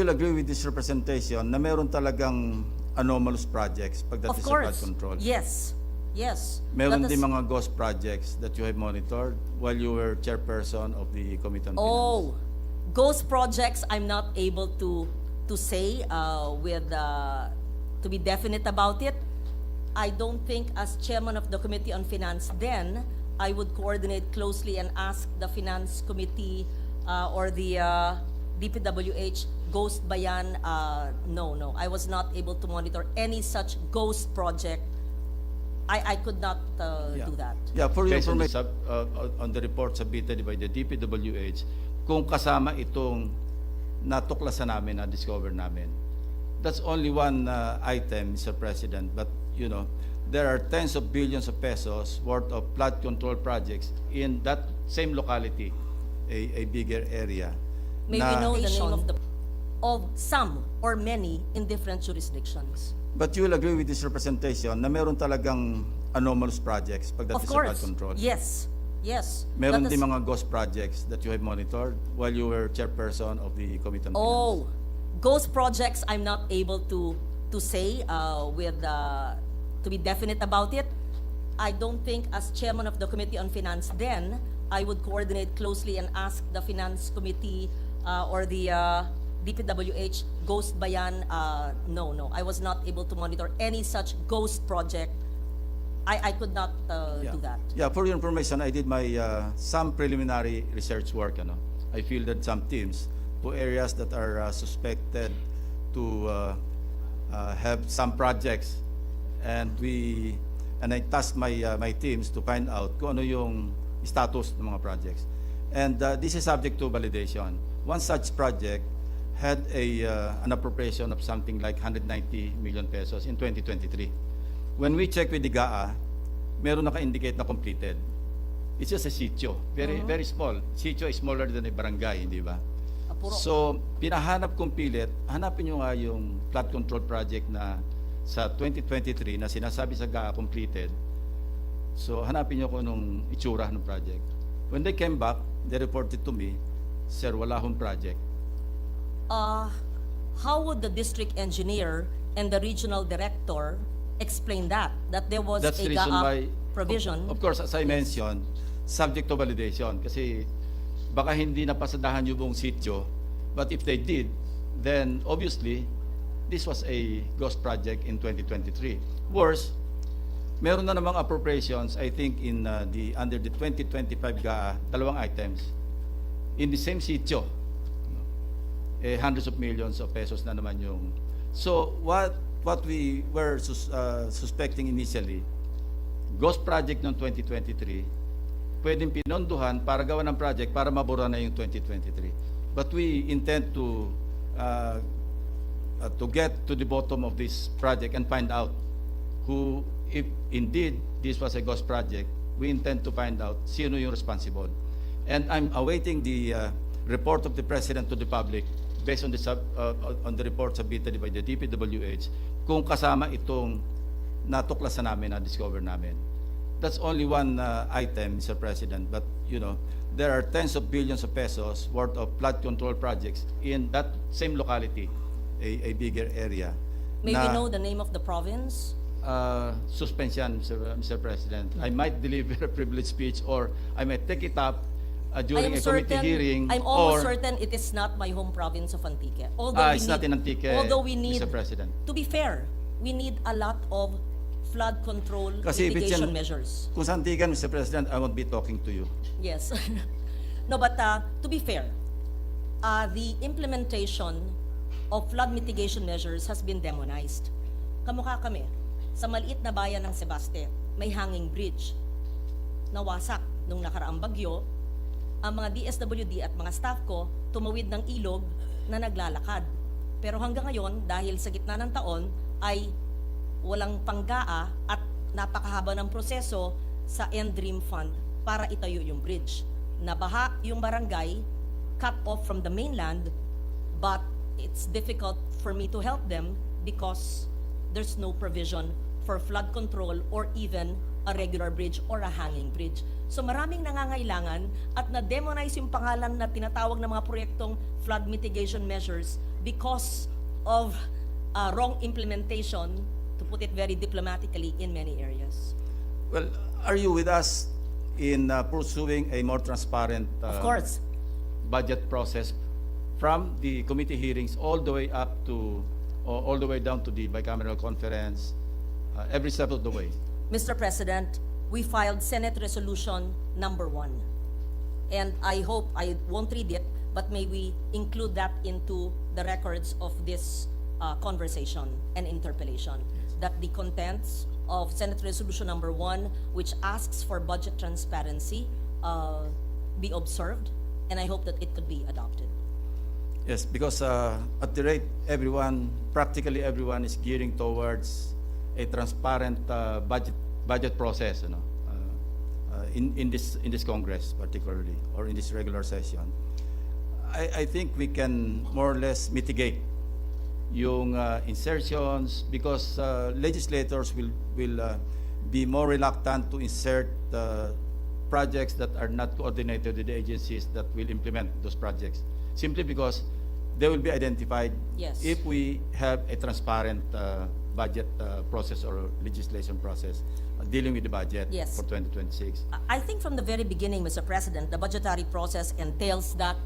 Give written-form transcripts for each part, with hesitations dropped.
I will agree with this representation na meron talagang anomalous projects pagdating sa flood control. Yes. Yes. Meron din mga ghost projects that you have monitored while you were chairperson of the Committee on Finance. Oh, ghost projects I'm not able to say to be definite about it. I don't think as chairman of the Committee on Finance then, I would coordinate closely and ask the Finance Committee or the DPWH, ghost ba yan? No. I was not able to monitor any such ghost project. I could not do that. Yeah, for your Based on the, information, on the report submitted by the DPWH, kung kasama itong natuklasan namin, na-discover namin. That's only one item, Mr. President, but you know, there are tens of billions of pesos worth of flood control projects in that same locality, a bigger area. May we know the name of some or many in different jurisdictions? But you will agree with this representation na meron talagang anomalous projects pagdating sa flood control. Yes. Meron din mga ghost projects that you have monitored while you were chairperson of the Committee on Finance. Oh, ghost projects I'm not able to say to be definite about it. I don't think as chairman of the Committee on Finance then, I would coordinate closely and ask the Finance Committee or the DPWH, ghost ba yan? No. I was not able to monitor any such ghost project. I could not do that. Yeah, for your information, I did my some preliminary research work. I fielded some teams to areas that are suspected to have some projects, and I tasked my teams to find out kung ano yung status ng mga projects. And this is subject to validation. One such project had an appropriation of something like 190 million pesos in 2023. When we check with the GAA, meron naka-indicate na completed. It's just a sitio, very small. Sitio is smaller than a barangay, hindi ba? So, pinahanap kong pilit, hanapin nyo nga yung flood control project na sa 2023 na sinasabi sa GAA completed. So, hanapin nyo kung anong itsura ng project. When they came back, they reported to me, sir, wala akong project. How would the district engineer and the regional director explain that there was That's a the reason why, GAA provision? Of course, as I mentioned, subject to validation. Kasi baka hindi napasadahan yung buong sitio, but if they did, then obviously, this was a ghost project in 2023. Worse, meron na namang appropriations, I think, in under the 2025 GAA, dalawang items. In the same sitio, hundreds of millions of pesos na naman yung. So what we were suspecting initially, ghost project ng 2023, pwedeng pinondohan para gawa ng project para mabura na yung 2023. But we intend to get to the bottom of this project and find out who, if indeed this was a ghost project, we intend to find out sino yung responsible. And I'm awaiting the report of the President to the public based on the report submitted by the DPWH kung kasama itong natuklasan namin, na-discover namin. That's only one item, Mr. President, but you know, there are tens of billions of pesos worth of flood control projects in that same locality, a bigger area. May we know the name of the province? Suspension, Mr. President. I might deliver a privileged speech, or I might take it up during a committee hearing. I'm almost certain it is not my home province of Antique. It's not in Antique, although we need, Mr. President. to be fair, we need a lot of flood control mitigation measures. Kung sa Antique, Mr. President, I won't be talking to you. Yes. No, but to be fair, the implementation of flood mitigation measures has been demonized. Kamukha kami, sa maliit na bayan ng Sebaste, may hanging bridge. Nawasak nung nakaraang bagyo. Ang mga DSWD at mga staff ko tumawid ng ilog na naglalakad. Pero hanggang ngayon, dahil sa gitna ng taon, ay walang panggaa at napakahaba ng proseso sa NDREAM Fund para itayo yung bridge. Nabaha yung barangay, cut off from the mainland, but it's difficult for me to help them because there's no provision for flood control or even a regular bridge or a hanging bridge. So maraming nangangailangan at na-demonize yung pangalan na tinatawag ng mga proyektong flood mitigation measures because of wrong implementation, to put it very diplomatically, in many areas. Well, are you with us in pursuing a more transparent Of course. budget process from the committee hearings all the way up to, or all the way down to the bicameral conference, every step of the way? Mr. President, we filed Senate Resolution number 1. And I hope, I won't read it, but may we include that into the records of this conversation and interpellation. That the contents of Senate Resolution number 1, which asks for budget transparency, be observed, and I hope that it could be adopted. Yes, because at the rate everyone, practically everyone is gearing towards a transparent budget process, in this Congress particularly, or in this regular session. I think we can more or less mitigate yung insertions, because legislators will be more reluctant to insert projects that are not coordinated with the agencies that will implement those projects, simply because they will be identified. Yes. If we have a transparent budget process or legislation process dealing with the budget. Yes. For 2026. I think from the very beginning, Mr. President, the budgetary process entails that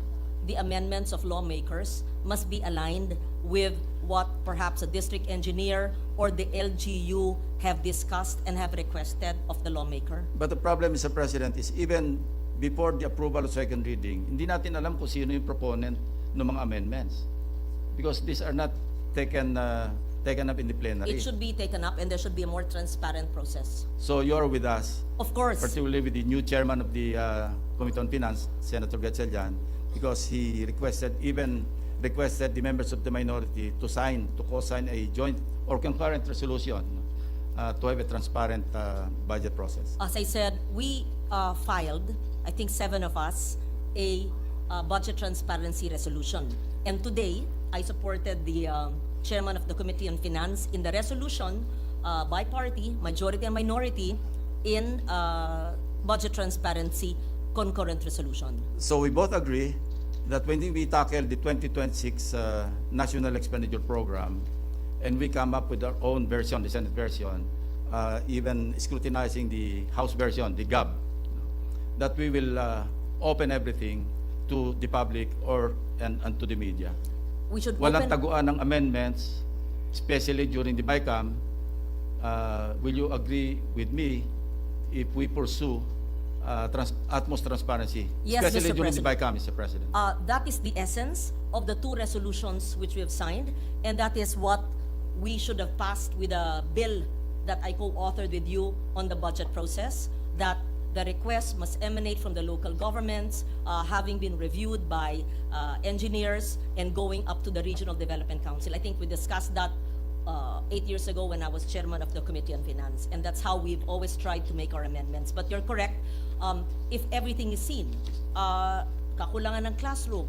the amendments of lawmakers must be aligned with what perhaps a district engineer or the LGU have discussed and have requested of the lawmaker. But the problem, Mr. President, is even before the approval of second reading, hindi natin alam kung sino yung proponent ng mga amendments, because these are not taken up in the plenary. It should be taken up and there should be a more transparent process. So you're with us, Of course. particularly with the new chairman of the Committee on Finance, Senator Gatchalian, because he requested the members of the minority to co-sign a joint or concurrent resolution to have a transparent budget process. As I said, we filed, I think 7 of us, a budget transparency resolution. And today, I supported the chairman of the Committee on Finance in the resolution by party, majority and minority, in budget transparency concurrent resolution. So we both agree that when we tackle the 2026 National Expenditure Program, and we come up with our own version, the Senate version, even scrutinizing the House version, the GAB, that we will open everything to the public and to the media. We should Walang open... taguan ng amendments, especially during the BICAM. Will you agree with me if we pursue utmost transparency, Yes, especially Mr. during the President. BICAM, Mr. President? That is the essence of the 2 resolutions which we have signed, and that is what we should have passed with a bill that I co-authored with you on the budget process, that the request must emanate from the local governments, having been reviewed by engineers and going up to the Regional Development Council. I think we discussed that 8 years ago when I was chairman of the Committee on Finance, and that's how we've always tried to make our amendments. But you're correct, if everything is seen, kakulangan ng classroom,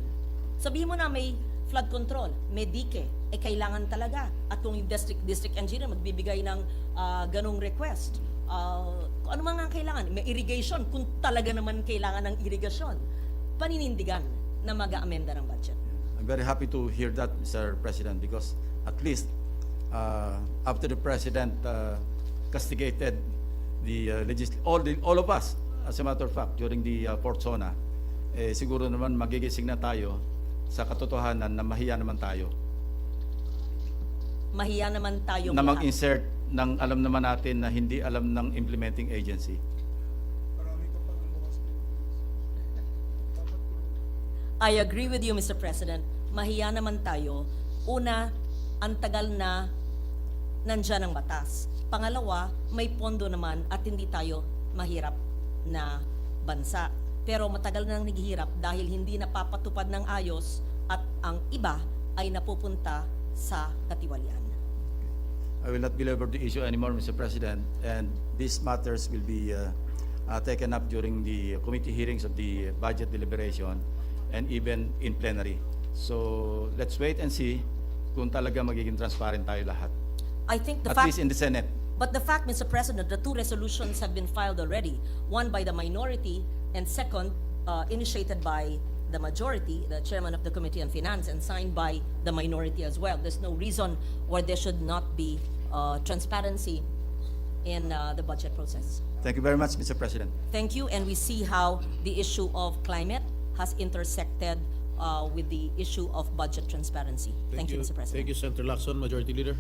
sabihin mo na may flood control, may dike, kailangan talaga. At kung yung district engineer magbibigay ng ganong request, kung ano man ang kailangan, may irrigation, kung talaga naman kailangan ng irrigation, paninindigan na mag-aamenda ng budget. I'm very happy to hear that, Mr. President, because at least after the President castigated all of us, as a matter of fact, during the fourth SONA, siguro naman magigising na tayo sa katotohanan na mahiya naman tayo. Mahiya naman tayo Na lahat. mag-insert ng alam naman natin na hindi alam ng implementing agency. I agree with you, Mr. President. Mahiya naman tayo. Una, ang tagal na nandyan ang batas. Pangalawa, may pondo naman at hindi tayo mahirap na bansa. Pero matagal na nang naghihirap dahil hindi napapatupad ng ayos at ang iba ay napupunta sa katiwalian. I will not belabor the issue anymore, Mr. President, and these matters will be taken up during the committee hearings of the budget deliberation and even in plenary. So let's wait and see kung talaga magiging transparent tayo lahat. I think the At fact... least in the Senate. But the fact, Mr. President, the 2 resolutions have been filed already. One by the minority and second, initiated by the majority, the chairman of the Committee on Finance, and signed by the minority as well. There's no reason why there should not be transparency in the budget process. Thank you very much, Mr. President. Thank you, and we see how the issue of climate has intersected with the issue of budget transparency. Thank you, Mr. President. Thank you, Senator Lacson, Majority Leader.